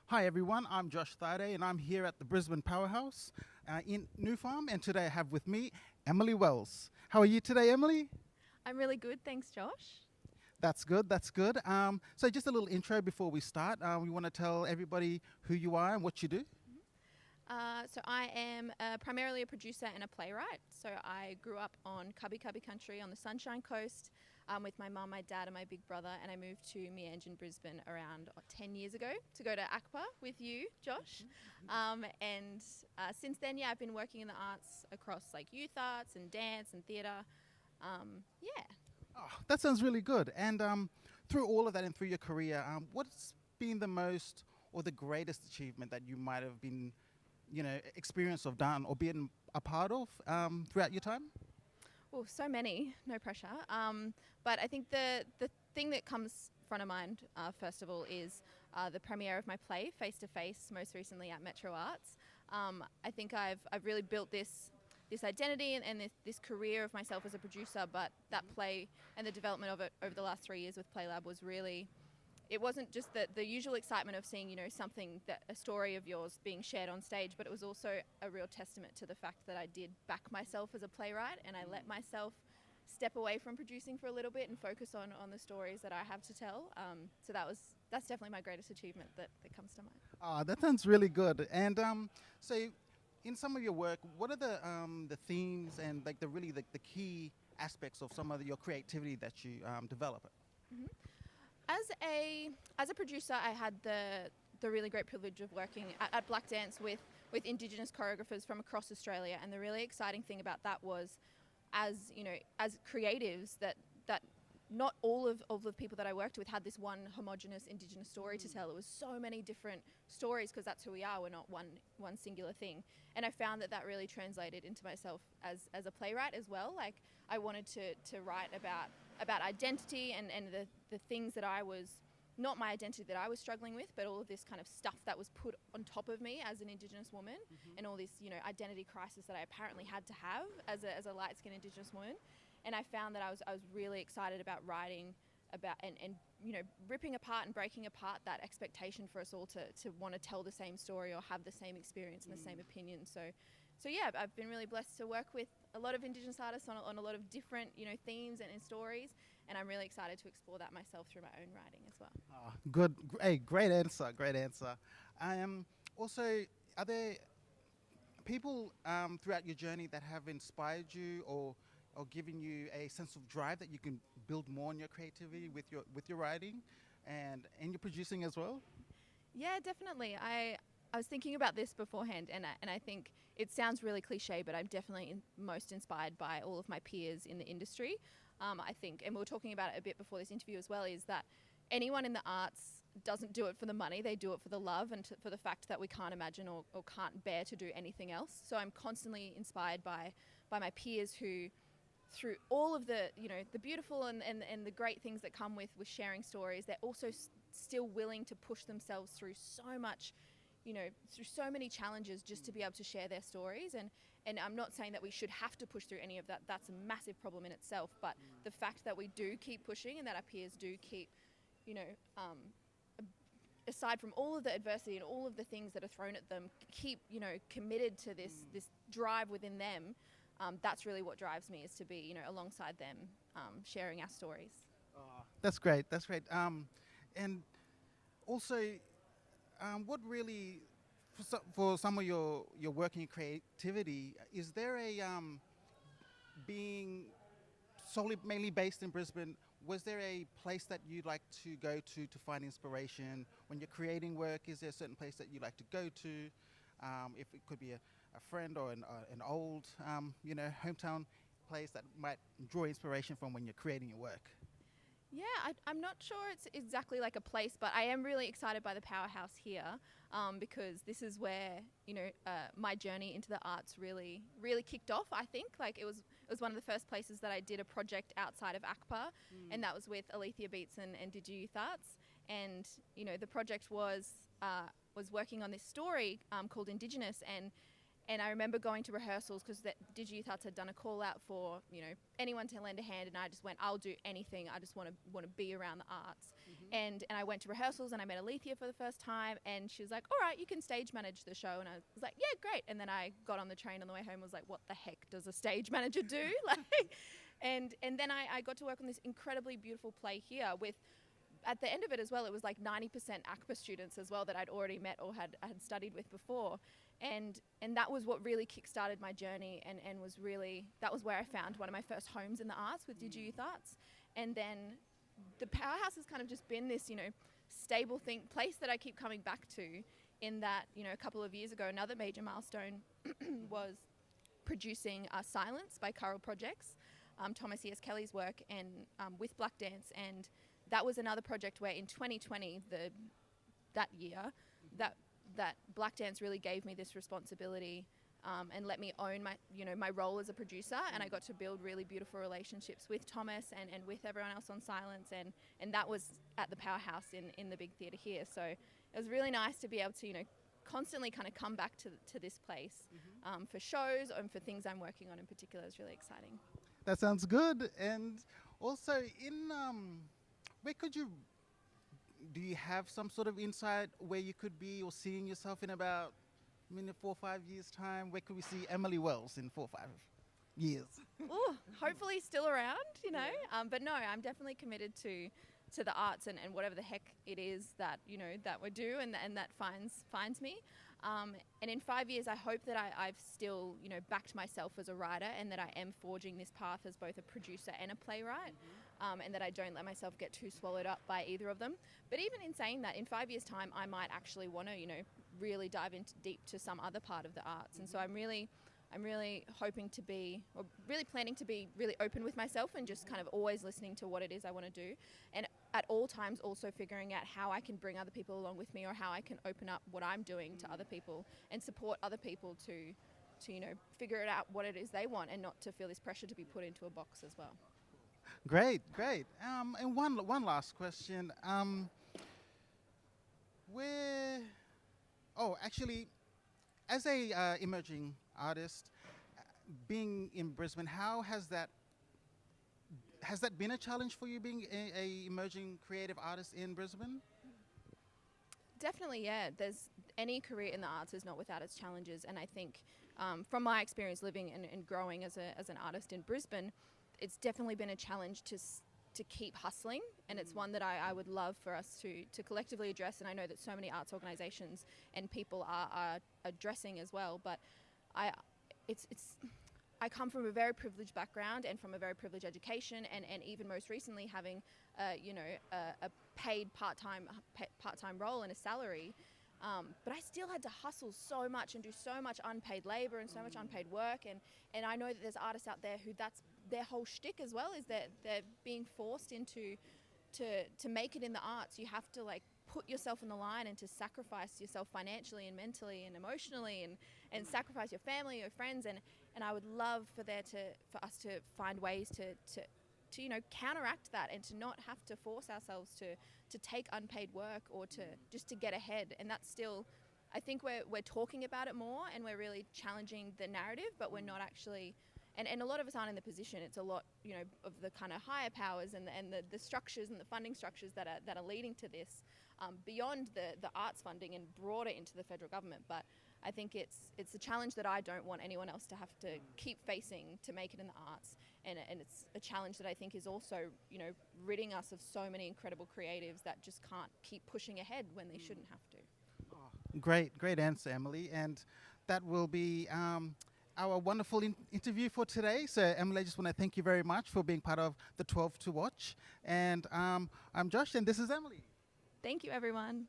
Hi everyone, I'm Josh Thade and I'm here at the Brisbane Powerhouse in New Farm, and today I have with me Emily Wells. How are you today, Emily? I'm really good, thanks, Josh. That's good, that's good. So just a little intro before we start. We want to tell everybody who you are and what you do. So I am primarily a producer and a playwright. So I grew up on Cubby Cubby country on the Sunshine Coast with my mum, my dad and my big brother, and I moved to Meanjin, Brisbane around 10 years ago to go to ACPA with you, Josh. And since then, yeah, I've been working in the arts across like youth arts and dance and theatre. Yeah. Oh, that sounds really good. And through all of that and through your career, what's been the most or the greatest achievement that you might have been, experienced or done or been a part of throughout your time? Well, so many, no pressure. But I think the thing that comes front of mind, first of all, is the premiere of my play, Face to Face, most recently at Metro Arts. I think I've really built this identity and this career of myself as a producer, but that play and the development of it over the last 3 years with Playlab was really, it wasn't just the usual excitement of seeing, something, that a story of yours being shared on stage, but it was also a real testament to the fact that I did back myself as a playwright and I let myself step away from producing for a little bit and focus on the stories that I have to tell. So that's definitely my greatest achievement that comes to mind. That sounds really good. And so, in some of your work, what are the themes and like the key aspects of some of your creativity that you develop? Mhm. As a producer, I had the really great privilege of working at Black Dance with Indigenous choreographers from across Australia, and the really exciting thing about that was, as creatives, that not all of the people that I worked with had this one homogenous Indigenous story to tell. It was so many different stories because that's who we are. We're not one singular thing. And I found that really translated into myself as a playwright as well. Like I wanted to write about identity and the things that I was, not my identity that I was struggling with, but all of this kind of stuff that was put on top of me as an Indigenous woman, and all this, identity crisis that I apparently had to have as a light-skinned Indigenous woman. And I found that I was really excited about writing about and ripping apart and breaking apart that expectation for us all to want to tell the same story or have the same experience and the same opinion. So yeah, I've been really blessed to work with a lot of Indigenous artists on a lot of different themes and stories, and I'm really excited to explore that myself through my own writing as well. Good. Hey, great answer. Great answer. Also, are there people throughout your journey that have inspired you or given you a sense of drive that you can build more on your creativity with your writing and your producing as well? Yeah, definitely. I was thinking about this beforehand, and I think it sounds really cliche, but I'm definitely most inspired by all of my peers in the industry. I think, and we were talking about it a bit before this interview as well, is that anyone in the arts doesn't do it for the money, they do it for the love and for the fact that we can't imagine or can't bear to do anything else. So I'm constantly inspired by my peers who, through all of the beautiful and the great things that come with sharing stories, they're also still willing to push themselves through so much, through so many challenges just to be able to share their stories. And I'm not saying that we should have to push through any of that. That's a massive problem in itself. But the fact that we do keep pushing and that our peers do keep, you know, um, aside from all of the adversity and all of the things that are thrown at them, keep, committed to this drive within them. That's really what drives me, is to be, alongside them, sharing our stories. That's great. That's great. And also, what really for some of your working creativity, is there a being solely mainly based in Brisbane? Was there a place that you'd like to go to find inspiration when you're creating work? Is there a certain place that you like to go to? If it could be a friend or an old hometown place that might draw inspiration from when you're creating your work. Yeah, I'm not sure it's exactly like a place, but I am really excited by the Powerhouse here, because this is where my journey into the arts really kicked off. I think like it was one of the first places that I did a project outside of ACPA, and that was with Alethea Beats and Did You Youth Arts, and the project was working on this story called Indigenous, And I remember going to rehearsals because the Youth Arts had done a call out for, anyone to lend a hand, and I just went, I'll do anything. I just want to be around the arts. And I went to rehearsals, and I met Alethea for the first time, and she was like, all right, you can stage manage the show. And I was like, yeah, great. And then I got on the train on the way home and was like, what the heck does a stage manager do? And then I got to work on this incredibly beautiful play here with, at the end of it as well, it was like 90% ACPA students as well that I'd already met or had studied with before. And that was what really kick-started my journey, and was really, that was where I found one of my first homes in the arts with Digi Youth Arts. And then the Powerhouse has kind of just been this, stable place that I keep coming back to, in that, a couple of years ago, another major milestone was producing Silence by Choral Projects, Thomas E.S. Kelly's work, and with Black Dance. And that was another project where in 2020, that year, that Black Dance really gave me this responsibility and let me own my role as a producer, and I got to build really beautiful relationships with Thomas and with everyone else on Silence, and that was at the Powerhouse in the big theatre here. So it was really nice to be able to constantly kind of come back to this place for shows and for things I'm working on in particular. Is really exciting. That sounds good. And also, where could you? Do you have some sort of insight where you could be, or seeing yourself in about 4 or 5 years' time? Where could we see Emily Wells in 4 or 5 years? Ooh, hopefully still around, But no, I'm definitely committed to the arts and whatever the heck it is that that we do and that finds me. And in 5 years, I hope that I've still backed myself as a writer, and that I am forging this path as both a producer and a playwright. And that I don't let myself get too swallowed up by either of them. But even in saying that, in 5 years' time, I might actually want to, really dive into deep to some other part of the arts. And so I'm really hoping to be, or really planning to be really open with myself, and just kind of always listening to what it is I want to do. And at all times also figuring out how I can bring other people along with me, or how I can open up what I'm doing to other people and support other people to figure it out what it is they want, and not to feel this pressure to be put into a box as well. Great. And one last question. Actually, as a emerging artist, being in Brisbane, how has that been a challenge for you, being a emerging creative artist in Brisbane? Definitely, yeah. Any career in the arts is not without its challenges, and I think from my experience living and growing as an artist in Brisbane, it's definitely been a challenge to keep hustling, and it's one that I would love for us to collectively address, and I know that so many arts organisations and people are addressing as well. But I come from a very privileged background and from a very privileged education, and even most recently having a paid part-time role and a salary. But I still had to hustle so much and do so much unpaid labour and so much unpaid work, and I know that there's artists out there who that's their whole shtick as well, is that they're being forced into to make it in the arts. You have to put yourself on the line, and to sacrifice yourself financially and mentally and emotionally, and sacrifice your family, your friends, and I would love for us to find ways to counteract that, and to not have to force ourselves to take unpaid work, or to just to get ahead. And that's still, I think we're talking about it more, and we're really challenging the narrative, but we're not actually. And a lot of us aren't in the position. It's a lot, of the kind of higher powers and the structures and the funding structures that are leading to this, beyond the arts funding and broader into the federal government. But I think it's a challenge that I don't want anyone else to have to keep facing to make it in the arts. And it's a challenge that I think is also, ridding us of so many incredible creatives that just can't keep pushing ahead when they shouldn't have to. Oh, great answer, Emily. And that will be our wonderful interview for today. So, Emily, I just want to thank you very much for being part of the 12 to Watch. And I'm Josh, and this is Emily. Thank you, everyone.